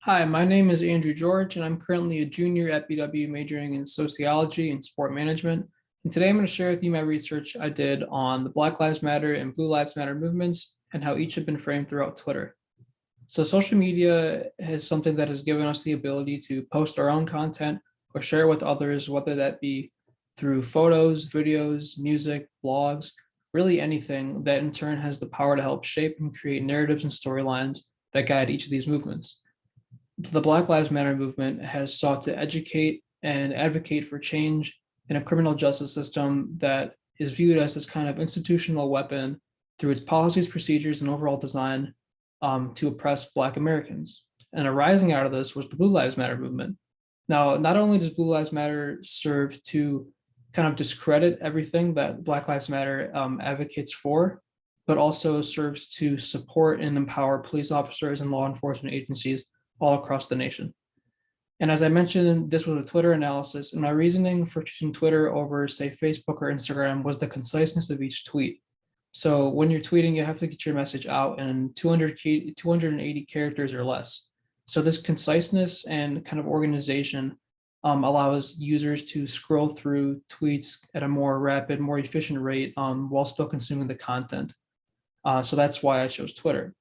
Hi, my name is Andrew George, and I'm currently a junior at BW majoring in sociology and sport management. And today I'm going to share with you my research I did on the Black Lives Matter and Blue Lives Matter movements and how each have been framed throughout Twitter. So, social media is something that has given us the ability to post our own content or share it with others, whether that be through photos, videos, music, blogs, really anything that in turn has the power to help shape and create narratives and storylines that guide each of these movements. The Black Lives Matter movement has sought to educate and advocate for change in a criminal justice system that is viewed as this kind of institutional weapon through its policies, procedures, and overall design to oppress Black Americans. And arising out of this was the Blue Lives Matter movement. Now, not only does Blue Lives Matter serve to kind of discredit everything that Black Lives Matter advocates for, but also serves to support and empower police officers and law enforcement agencies all across the nation. And as I mentioned, this was a Twitter analysis, and my reasoning for choosing Twitter over, say, Facebook or Instagram was the conciseness of each tweet. So when you're tweeting, you have to get your message out in 280 characters or less. So this conciseness and kind of organization allows users to scroll through tweets at a more rapid, more efficient rate while still consuming the content. So that's why I chose Twitter.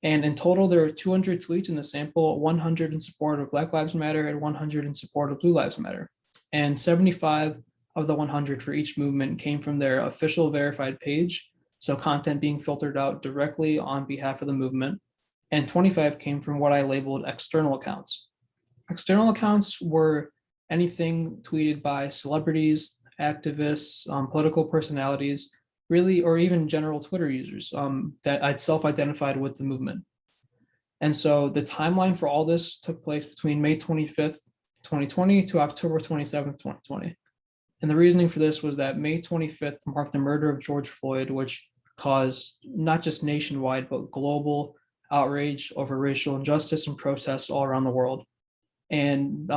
And in total, there are 200 tweets in the sample, 100 in support of Black Lives Matter and 100 in support of Blue Lives Matter. And 75 of the 100 for each movement came from their official verified page, so content being filtered out directly on behalf of the movement. And 25 came from what I labeled external accounts. External accounts were anything tweeted by celebrities, activists, political personalities, really, or even general Twitter users that I'd self-identified with the movement. And so the timeline for all this took place between May 25th, 2020 to October 27th, 2020. And the reasoning for this was that May 25th marked the murder of George Floyd, which caused not just nationwide, but global outrage over racial injustice and protests all around the world. And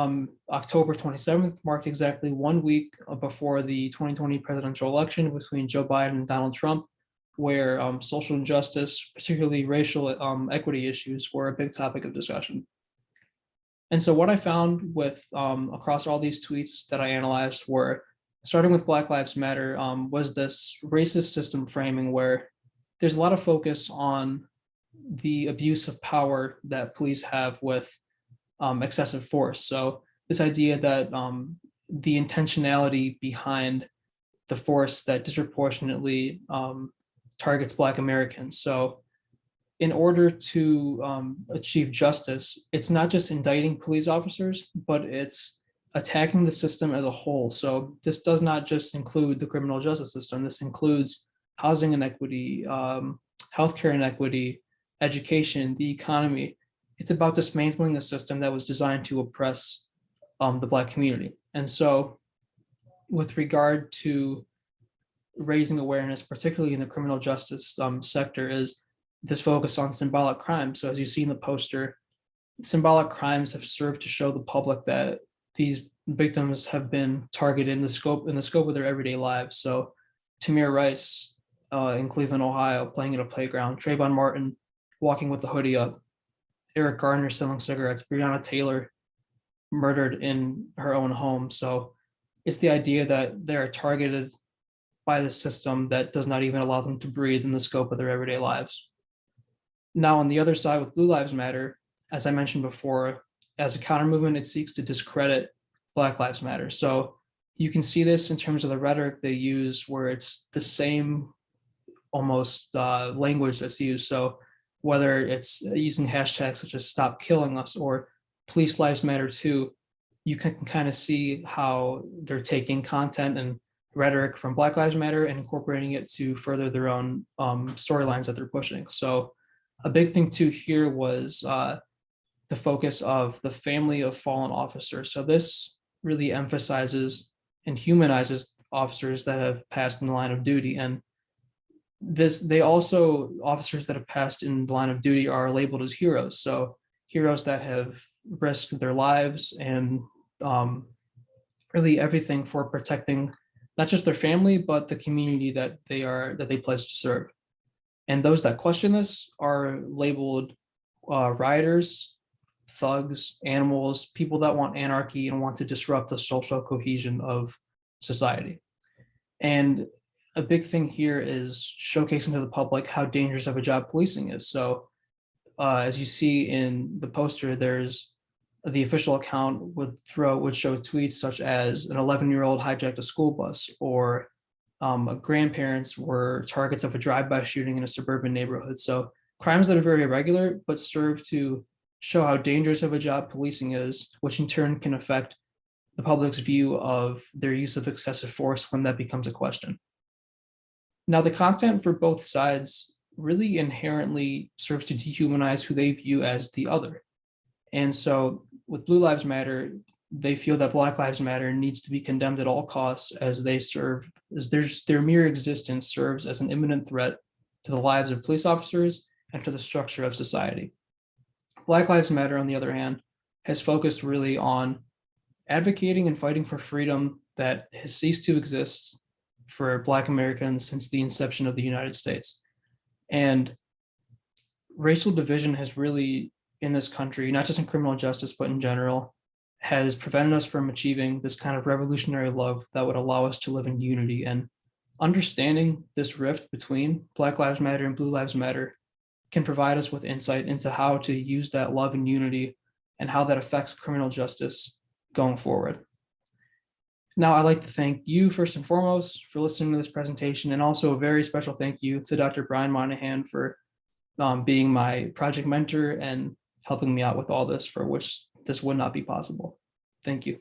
October 27th marked exactly 1 week before the 2020 presidential election between Joe Biden and Donald Trump, where social injustice, particularly racial equity issues, were a big topic of discussion. And so what I found with across all these tweets that I analyzed were, starting with Black Lives Matter, was this racist system framing where there's a lot of focus on the abuse of power that police have with excessive force. So this idea that the intentionality behind the force that disproportionately targets Black Americans. So in order to achieve justice, it's not just indicting police officers, but it's attacking the system as a whole. So this does not just include the criminal justice system. This includes housing inequity, healthcare inequity, education, the economy. It's about dismantling a system that was designed to oppress the Black community. And so with regard to raising awareness, particularly in the criminal justice sector, is this focus on symbolic crimes. So as you see in the poster, symbolic crimes have served to show the public that these victims have been targeted in the scope of their everyday lives. So Tamir Rice in Cleveland, Ohio, playing at a playground, Trayvon Martin walking with the hoodie up, Eric Garner selling cigarettes, Breonna Taylor murdered in her own home. So it's the idea that they're targeted by the system that does not even allow them to breathe in the scope of their everyday lives. Now, on the other side with Blue Lives Matter, as I mentioned before, as a counter movement, it seeks to discredit Black Lives Matter. So you can see this in terms of the rhetoric they use, where it's the same almost language that's used. So whether it's using hashtags such as Stop Killing Us or Police Lives Matter Too, you can kind of see how they're taking content and rhetoric from Black Lives Matter and incorporating it to further their own storylines that they're pushing. So a big thing too here was the focus of the family of fallen officers. So this really emphasizes and humanizes officers that have passed in the line of duty. And they also, officers that have passed in the line of duty are labeled as heroes. So heroes that have risked their lives and really everything for protecting not just their family, but the community that they pledge to serve. And those that question this are labeled rioters, thugs, animals, people that want anarchy and want to disrupt the social cohesion of society. And a big thing here is showcasing to the public how dangerous of a job policing is. So, as you see in the poster, there's the official account would show tweets such as an 11-year-old hijacked a school bus, or grandparents were targets of a drive-by shooting in a suburban neighborhood. So crimes that are very irregular, but serve to show how dangerous of a job policing is, which in turn can affect the public's view of their use of excessive force when that becomes a question. Now, the content for both sides really inherently serves to dehumanize who they view as the other. And so with Blue Lives Matter, they feel that Black Lives Matter needs to be condemned at all costs, as their mere existence serves as an imminent threat to the lives of police officers and to the structure of society. Black Lives Matter, on the other hand, has focused really on advocating and fighting for freedom that has ceased to exist for Black Americans since the inception of the United States. And racial division has really, in this country, not just in criminal justice, but in general, has prevented us from achieving this kind of revolutionary love that would allow us to live in unity. And understanding this rift between Black Lives Matter and Blue Lives Matter can provide us with insight into how to use that love and unity and how that affects criminal justice going forward. Now, I'd like to thank you first and foremost for listening to this presentation, and also a very special thank you to Dr. Brian Monahan for being my project mentor and helping me out with all this, for which this would not be possible. Thank you.